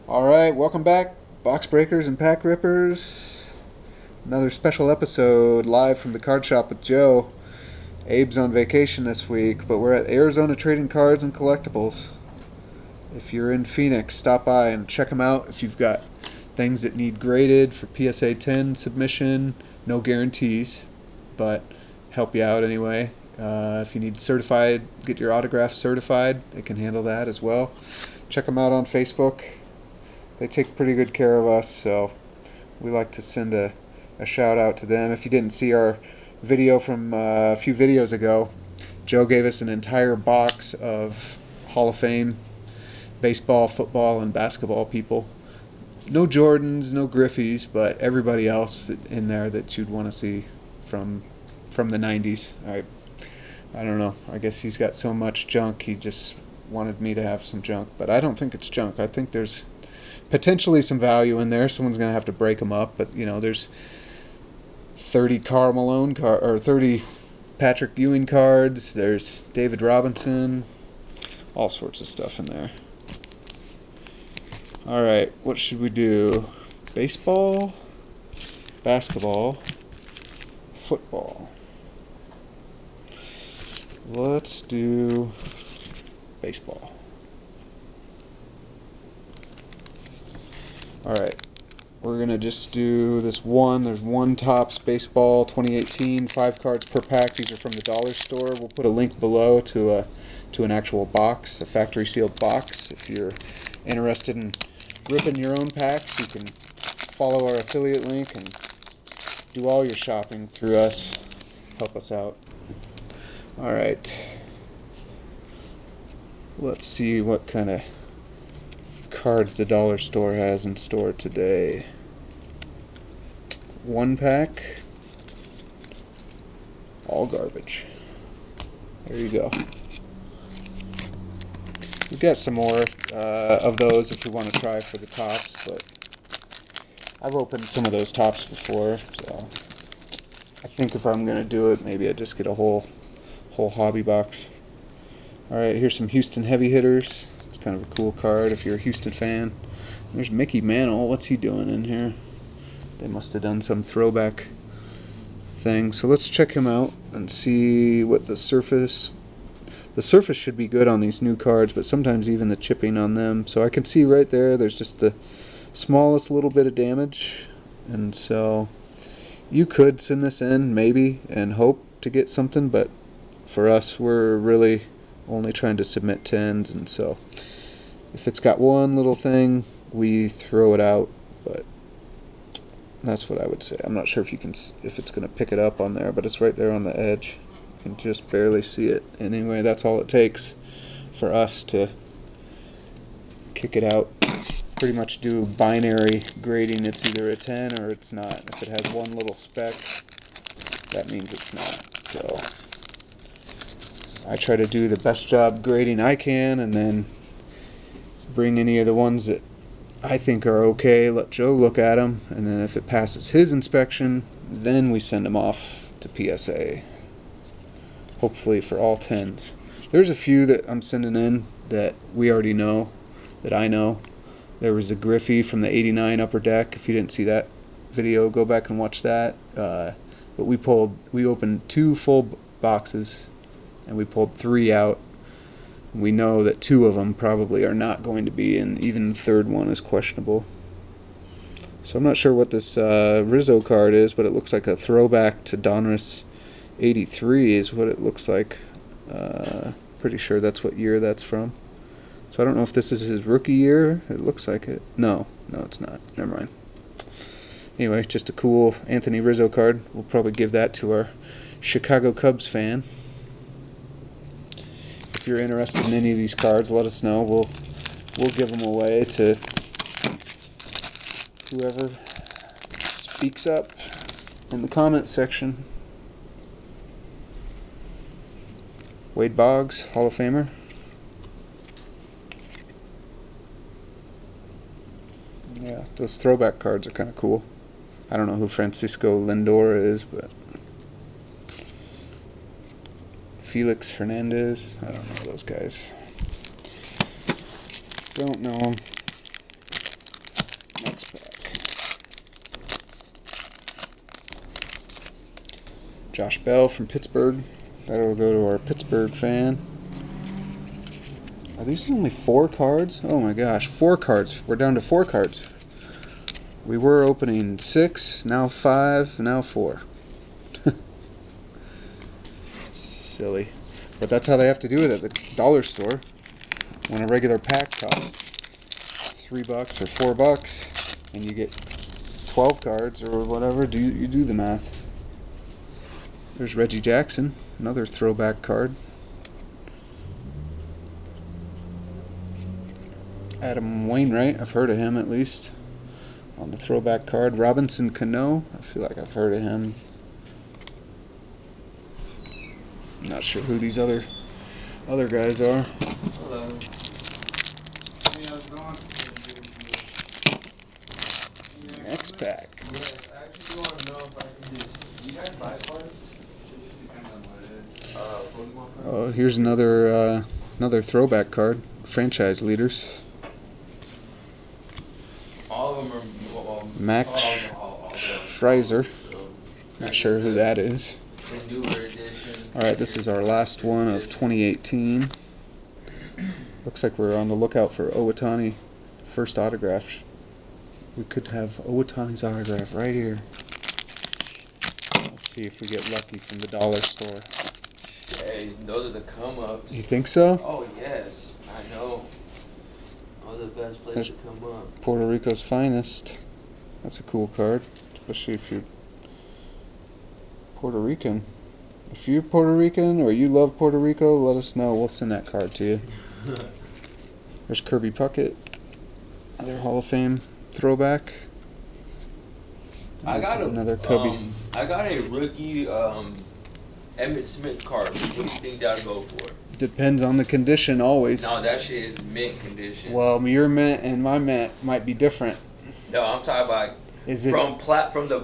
Alright, welcome back, box breakers and pack rippers. Another special episode live from the card shop with Joe. Abe's on vacation this week, but we're at Arizona Trading Cards and Collectibles. If you're in Phoenix, stop by and check them out. If you've got things that need graded for PSA 10 submission, no guarantees, but help you out anyway. If you need certified, get your autograph certified, they can handle that as well. Check them out on Facebook. They take pretty good care of us, so we like to send a shout out to them. If you didn't see our video from a few videos ago, Joe gave us an entire box of Hall of Fame baseball, football, and basketball people. No Jordans, no Griffeys, but everybody else in there that you'd want to see from the 90s. I don't know. I guess he's got so much junk, he just wanted me to have some junk. But I don't think it's junk. I think there's potentially some value in there. Someone's going to have to break them up. But, you know, there's 30 Karl Malone or 30 Patrick Ewing cards. There's David Robinson. All sorts of stuff in there. Alright, what should we do? Baseball? Basketball? Football? Let's do baseball. Alright, we're going to just do this one. There's one Topps Baseball 2018, 5 cards per pack. These are from the dollar store. We'll put a link below to an actual box, a factory sealed box. If you're interested in ripping your own packs, you can follow our affiliate link and do all your shopping through us. Help us out. Alright, let's see what kind of cards the dollar store has in store today. One pack, all garbage. There you go. We've got some more of those if you want to try for the Topps, but I've opened some of those Topps before, so I think if I'm going to do it, maybe I just get a whole hobby box. Alright, here's some Houston heavy hitters. It's kind of a cool card if you're a Houston fan. There's Mickey Mantle. What's he doing in here? They must have done some throwback thing. So let's check him out and see what the surface should be good on these new cards, but sometimes even the chipping on them. So I can see right there's just the smallest little bit of damage, and so you could send this in maybe and hope to get something, but for us, we're really only trying to submit 10s, and so if it's got one little thing, we throw it out. But that's what I would say. I'm not sure if it's going to pick it up on there, but it's right there on the edge. You can just barely see it. Anyway, that's all it takes for us to kick it out. Pretty much do binary grading. It's either a 10 or it's not. If it has one little speck, that means it's not. So I try to do the best job grading I can, and then bring any of the ones that I think are okay, let Joe look at them, and then if it passes his inspection, then we send them off to PSA. Hopefully for all 10s. There's a few that I'm sending in that we already know, that I know. There was a Griffey from the 89 Upper Deck. If you didn't see that video, go back and watch that. But we opened 2 full boxes, and we pulled 3 out. We know that 2 of them probably are not going to be, and even the third one is questionable. So I'm not sure what this Rizzo card is, but it looks like a throwback to Donruss 83 is what it looks like. Pretty sure that's what year that's from. So I don't know if this is his rookie year. It looks like it. No, it's not. Never mind. Anyway, just a cool Anthony Rizzo card. We'll probably give that to our Chicago Cubs fan. If you're interested in any of these cards, let us know. We'll give them away to whoever speaks up in the comment section. Wade Boggs, Hall of Famer. Yeah, those throwback cards are kind of cool. I don't know who Francisco Lindor is, but Felix Hernandez, I don't know those guys. Don't know them. Josh Bell from Pittsburgh. That'll go to our Pittsburgh fan. Are these only 4 cards? Oh my gosh, 4 cards. We're down to 4 cards. We were opening 6, now 5, now 4. Silly. But that's how they have to do it at the dollar store. When a regular pack costs $3 or $4 and you get 12 cards or whatever, you do the math. There's Reggie Jackson, another throwback card. Adam Wainwright, I've heard of him at least. On the throwback card. Robinson Cano, I feel like I've heard of him. Not sure who these other guys are. Hello. Hey, how's it going? Next pack. Yeah, I actually want to know if I can do. You guys buy cards? It just depends on what it is. Pokemon cards? Oh, here's another throwback card. Franchise leaders. All of them are. Max Schreiser. Not sure who that is. The newer editions. Alright, this is our last one of 2018. Looks like we're on the lookout for Ohtani first autograph. We could have Ohtani's autograph right here. Let's see if we get lucky from the dollar store. Hey, those are the come-ups. You think so? Oh, yes. I know. All the best places to come up. Puerto Rico's finest. That's a cool card, especially if you're Puerto Rican. If you're Puerto Rican or you love Puerto Rico, let us know. We'll send that card to you. There's Kirby Pucket, another Hall of Fame throwback. I got another Cubby. I got a rookie Emmitt Smith card. What do you think that'll go for? Depends on the condition, always. No, that shit is mint condition. Well, your mint and my mint might be different. No, I'm talking about from the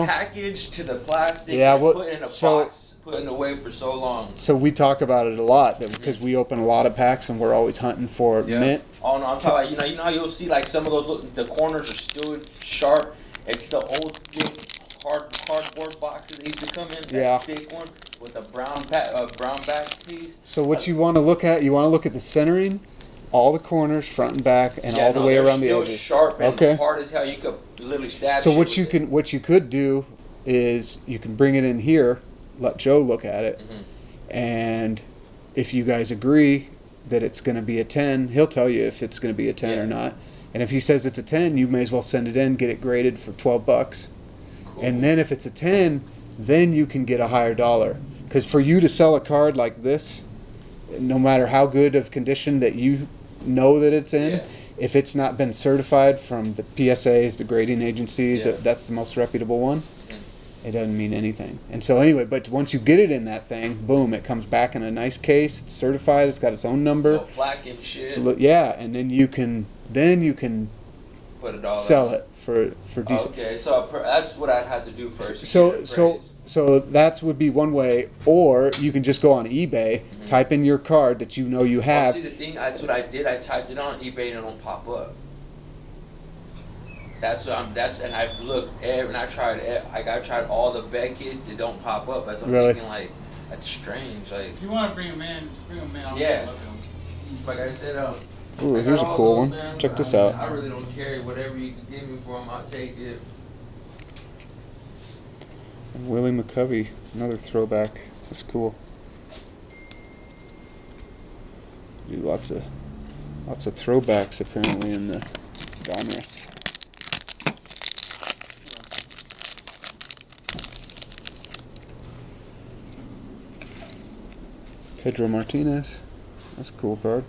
package to the plastic. Yeah, put in a box, put it away for so long. So we talk about it a lot because we open a lot of packs and we're always hunting for mint. Oh no, I'm talking about you know how you'll see like some of those the corners are still sharp. It's the old cardboard boxes that used to come in. That thick one with a brown back piece. So what you want to look at? You want to look at the centering, all the corners, front and back, and all the way around the edges. Sharp and hard as hell. You could literally stab. So what you could do is you can bring it in here, let Joe look at it, and if you guys agree that it's going to be a 10, he'll tell you if it's going to be a 10 or not. And if he says it's a 10, you may as well send it in, get it graded for $12. Cool. And then if it's a 10, then you can get a higher dollar. Because for you to sell a card like this, no matter how good of condition that you know that it's in, if it's not been certified from the PSAs, the grading agency, that's the most reputable one, it doesn't mean anything. And so anyway, but once you get it in that thing, boom, it comes back in a nice case. It's certified. It's got its own number. Plaque and shit. Yeah, and then you can put it all sell it for decent. Okay, so that's what I had to do first. So that would be one way, or you can just go on eBay, type in your card that you know you have. See, the thing, that's what I did. I typed it on eBay and it don't pop up. And I've looked and I tried all the Beckett's. It don't pop up. That's what I'm thinking. Like, that's strange. Like, if you want to bring them in, just bring them in. Yeah. Like I said, ooh, here's a cool one. Check this out. I really don't care. Whatever you can give me for them, I'll take it. Willie McCovey, another throwback. That's cool. Do lots of throwbacks apparently in the Donruss. Pedro Martinez. That's a cool card.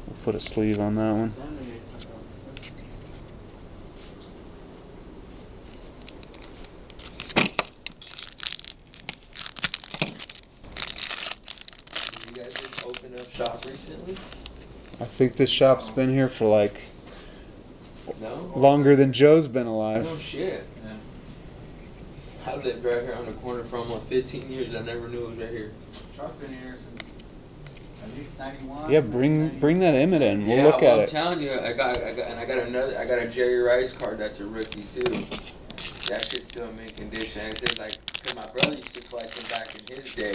We'll put a sleeve on that one. You guys just opened up shop recently? I think this shop's been here for like longer than Joe's been alive. Oh shit. I lived right here on the corner for almost 15 years. I never knew it was right here. Shop's been here since at least 91. Yeah, bring that Emmett in. We'll look at it. I'm telling you, I got a Jerry Rice card that's a rookie too. That shit's still in mint condition. And it's like, cause my brother used to collect them back in his day.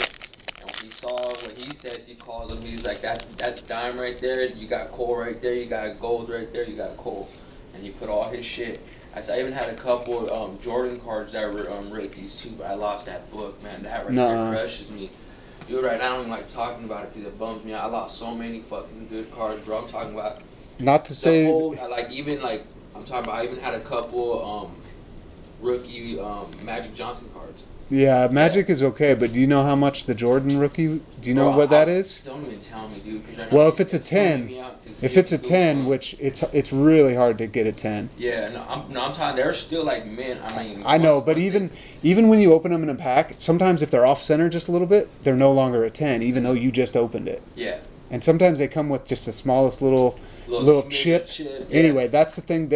And when he saw what he says, he calls them. He's like, that's dime right there. You got coal right there. You got gold right there. You got coal. And he put all his shit. I even had a couple Jordan cards that were rookies too, but I lost that book, man. That right there crushes me. You're right. I don't even like talking about it because it bums me out. I lost so many fucking good cards, bro. I'm talking about. Not to say. Whole, I'm talking about. I even had a couple rookie Magic Johnson cards. Yeah, Magic is okay, but do you know how much the Jordan rookie? Do you know what that is? Don't even tell me, dude. Well, if it's a 10, which it's really hard to get a 10. Yeah, I'm talking. They're still like mint. I mean, I know, but even when you open them in a pack, sometimes if they're off center just a little bit, they're no longer a 10, even though you just opened it. Yeah. And sometimes they come with just the smallest little chip. Yeah. Anyway, that's the thing.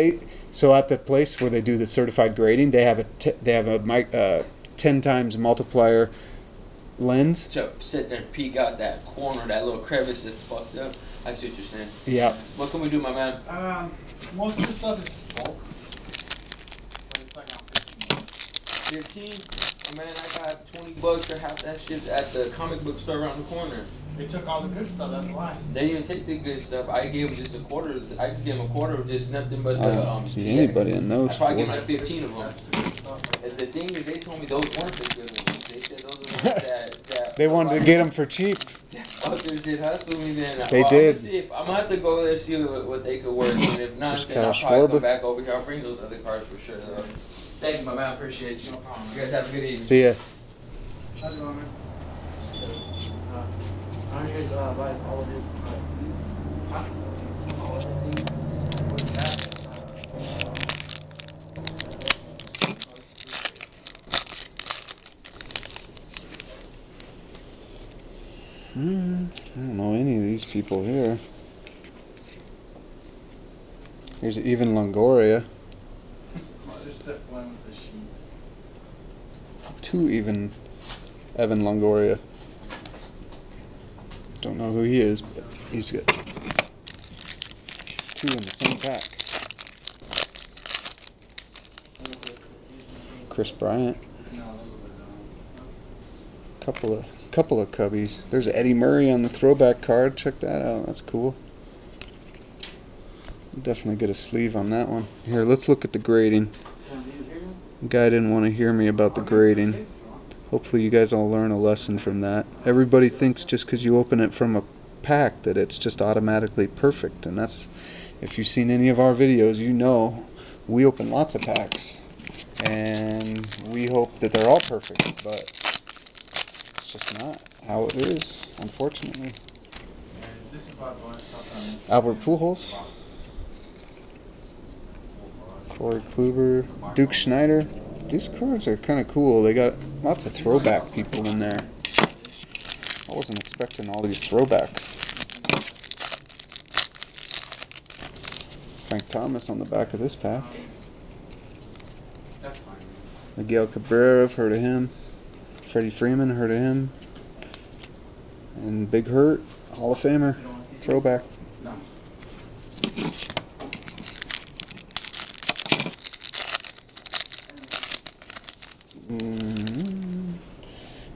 So at the place where they do the certified grading, they have a 10 times multiplier lens to sit there and peek out that corner, that little crevice that's fucked up. I see what you're saying. Yeah. What can we do, my man? Most of the stuff is bulk. But it's like 15? Oh, man, I got $20 for half that shit at the comic book store around the corner. They took all the good stuff, that's why. They didn't even take the good stuff. I gave them just a quarter. I just gave them a quarter of just nothing but I don't see anybody in those. I probably gave them like 15 of them. And the thing is, they told me those weren't the good ones. They said those are the ones that they wanted to get them for cheap. Fuckers did hustle me then. They did. I'm gonna have to go there and see what they could work. And if not, then I'll probably come back over here. I'll bring those other cards for sure. Thank you, my man. I appreciate you. No problem. You guys have a good evening. See ya. How's it going, man? I don't hear bye. All of it. What's that? I don't know any of these people here. Here's even Longoria. Is this the one with the sheep? Two even Evan Longoria. Don't know who he is, but he's got two in the same pack. Chris Bryant. Couple of cubbies. There's Eddie Murray on the throwback card. Check that out. That's cool. Definitely get a sleeve on that one. Here, let's look at the grading. Guy didn't want to hear me about the grading. Hopefully you guys all learn a lesson from that. Everybody thinks just because you open it from a pack that it's just automatically perfect, and that's, if you've seen any of our videos, you know we open lots of packs and we hope that they're all perfect, but it's just not how it is, unfortunately. Albert Pujols, Corey Kluber, Duke Schneider. These cards are kind of cool. They got lots of throwback people in there. I wasn't expecting all these throwbacks. Frank Thomas on the back of this pack. Miguel Cabrera, I've heard of him. Freddie Freeman, heard of him. And Big Hurt, Hall of Famer, throwback.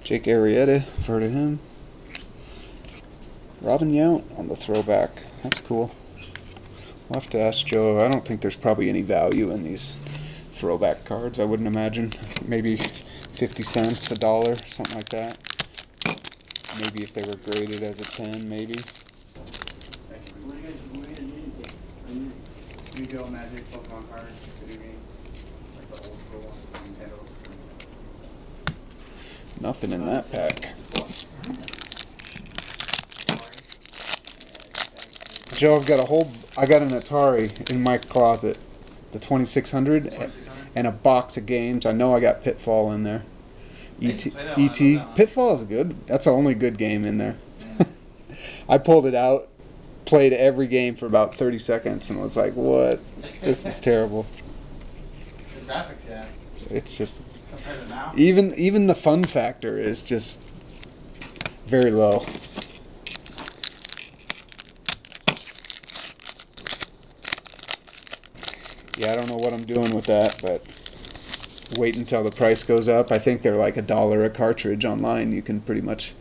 Jake Arrieta, I've heard of him. Robin Yount on the throwback. That's cool. We'll have to ask Joe. I don't think there's probably any value in these throwback cards. I wouldn't imagine. Maybe 50 cents, $1, something like that. Maybe if they were graded as a 10, maybe. Yu-Gi-Oh! Magic, Pokemon cards, video games, like the old school ones, Nintendo. Nothing in that pack. Joe, I got an Atari in my closet, the 2600, and a box of games. I know I got Pitfall in there. E.T. Pitfall is good. That's the only good game in there. I pulled it out, played every game for about 30 seconds, and was like, what? This is terrible. The graphics, yeah. It's just... Compared to now? Even the fun factor is just very low. Yeah, I don't know what I'm doing with that, but wait until the price goes up. I think they're like $1 a cartridge online. You can pretty much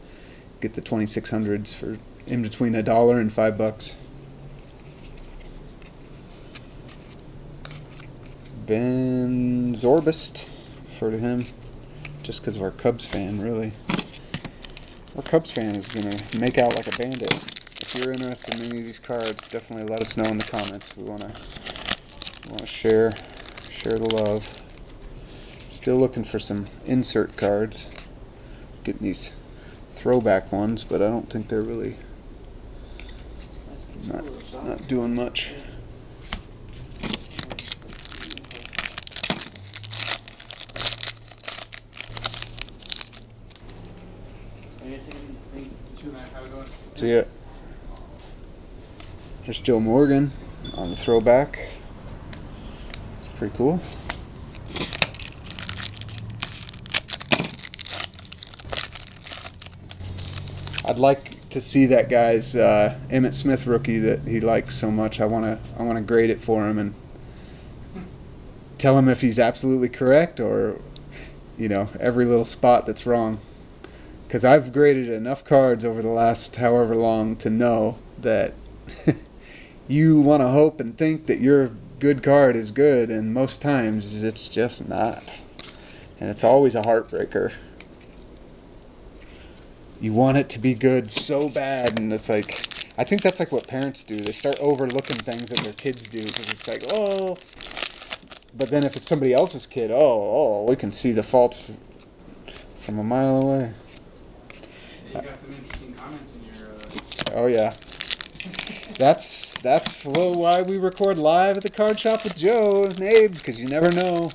get the 2600s for in between $1 and $5. Ben Zorbist, refer to him just because of our Cubs fan, really. Our Cubs fan is going to make out like a bandit. If you're interested in any of these cards, definitely let us know in the comments. We want to share the love. Still looking for some insert cards. Getting these throwback ones, but I don't think they're really not doing much. See it. There's Joe Morgan on the throwback. It's pretty cool. I'd like to see that guy's Emmitt Smith rookie that he likes so much. I want to grade it for him and tell him if he's absolutely correct or, you know, every little spot that's wrong. Because I've graded enough cards over the last however long to know that you want to hope and think that your good card is good, and most times it's just not. And it's always a heartbreaker. You want it to be good so bad, and it's like, I think that's like what parents do. They start overlooking things that their kids do because it's like, oh. But then if it's somebody else's kid, oh, we can see the faults from a mile away. You got some interesting comments in your. Oh yeah, that's why we record live at the card shop with Joe and Abe, because you never know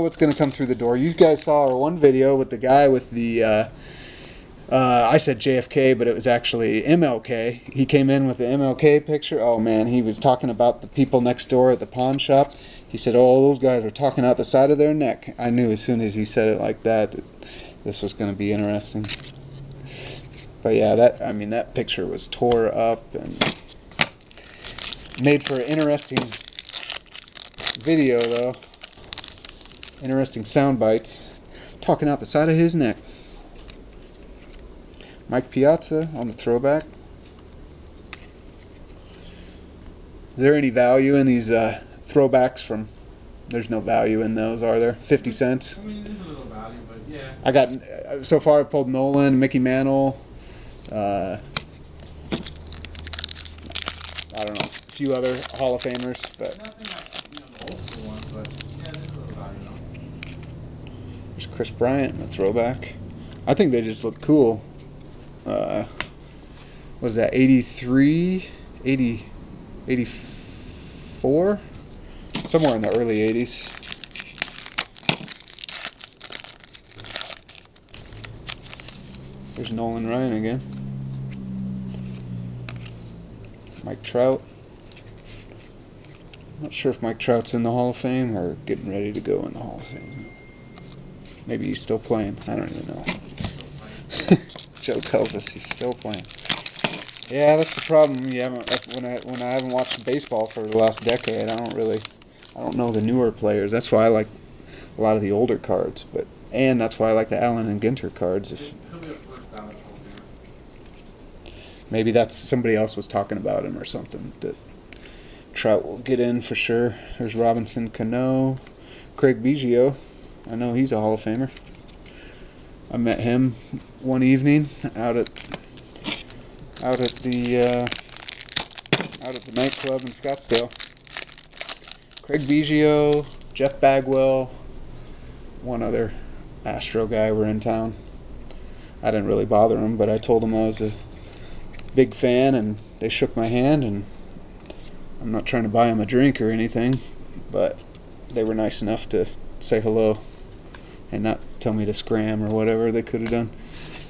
what's gonna come through the door. You guys saw our one video with the guy with the I said JFK, but it was actually MLK. He came in with the MLK picture. Oh man, he was talking about the people next door at the pawn shop. He said, "Oh, those guys are talking out the side of their neck." I knew as soon as he said it like that this was going to be interesting. But yeah, that picture was tore up and made for an interesting video, though. Interesting sound bites. Talking out the side of his neck. Mike Piazza on the throwback. Is there any value in these throwbacks from... There's no value in those, are there? 50 cents? I mean, there's a little value, but yeah. I got, so far I pulled Nolan, Mickey Mantle, I don't know, a few other Hall of Famers, but... Nothing like, you know, the old school ones, but yeah, there's a little value, though. There's Chris Bryant in the throwback. I think they just look cool. What was that, 83? 84? Somewhere in the early 80s. There's Nolan Ryan again. Mike Trout. Not sure if Mike Trout's in the Hall of Fame or getting ready to go in the Hall of Fame. Maybe he's still playing. I don't even know. Joe tells us he's still playing. Yeah, that's the problem. Yeah, when I haven't watched baseball for the last decade, I don't know the newer players. That's why I like a lot of the older cards, and that's why I like the Allen and Ginter cards. Maybe that's somebody else was talking about him or something. That Trout will get in for sure. There's Robinson Cano, Craig Biggio. I know he's a Hall of Famer. I met him one evening out at the nightclub in Scottsdale. Craig Biggio, Jeff Bagwell, one other Astro guy were in town. I didn't really bother them, but I told them I was a big fan, and they shook my hand, and I'm not trying to buy them a drink or anything, but they were nice enough to say hello and not tell me to scram or whatever they could have done.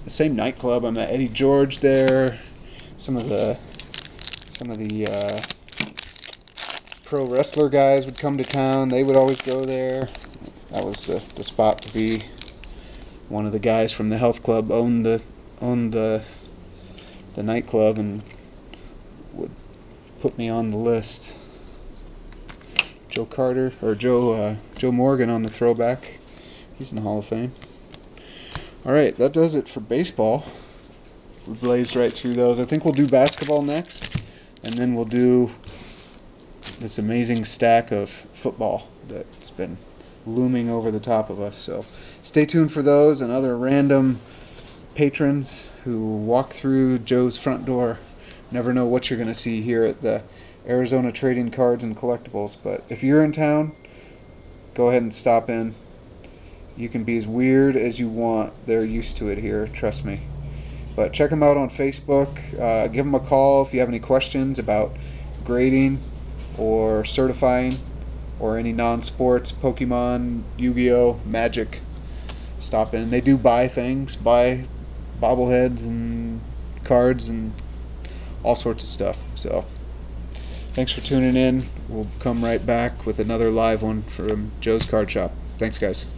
The same nightclub, I met Eddie George there. Some of the pro wrestler guys would come to town. They would always go there. That was the spot to be. One of the guys from the health club owned the nightclub and would put me on the list. Joe Joe Morgan on the throwback. He's in the Hall of Fame. Alright, that does it for baseball. We blazed right through those. I think we'll do basketball next, and then we'll do this amazing stack of football that's been looming over the top of us. So stay tuned for those and other random patrons who walk through Joe's front door. Never know what you're going to see here at the Arizona Trading Cards and Collectibles. But if you're in town, go ahead and stop in. You can be as weird as you want. They're used to it here, trust me. But check them out on Facebook. Give them a call if you have any questions about grading or certifying or any non-sports, Pokemon, Yu-Gi-Oh, Magic. Stop in. They do buy things, buy bobbleheads and cards and all sorts of stuff. So thanks for tuning in. We'll come right back with another live one from Joe's Card Shop. Thanks, guys.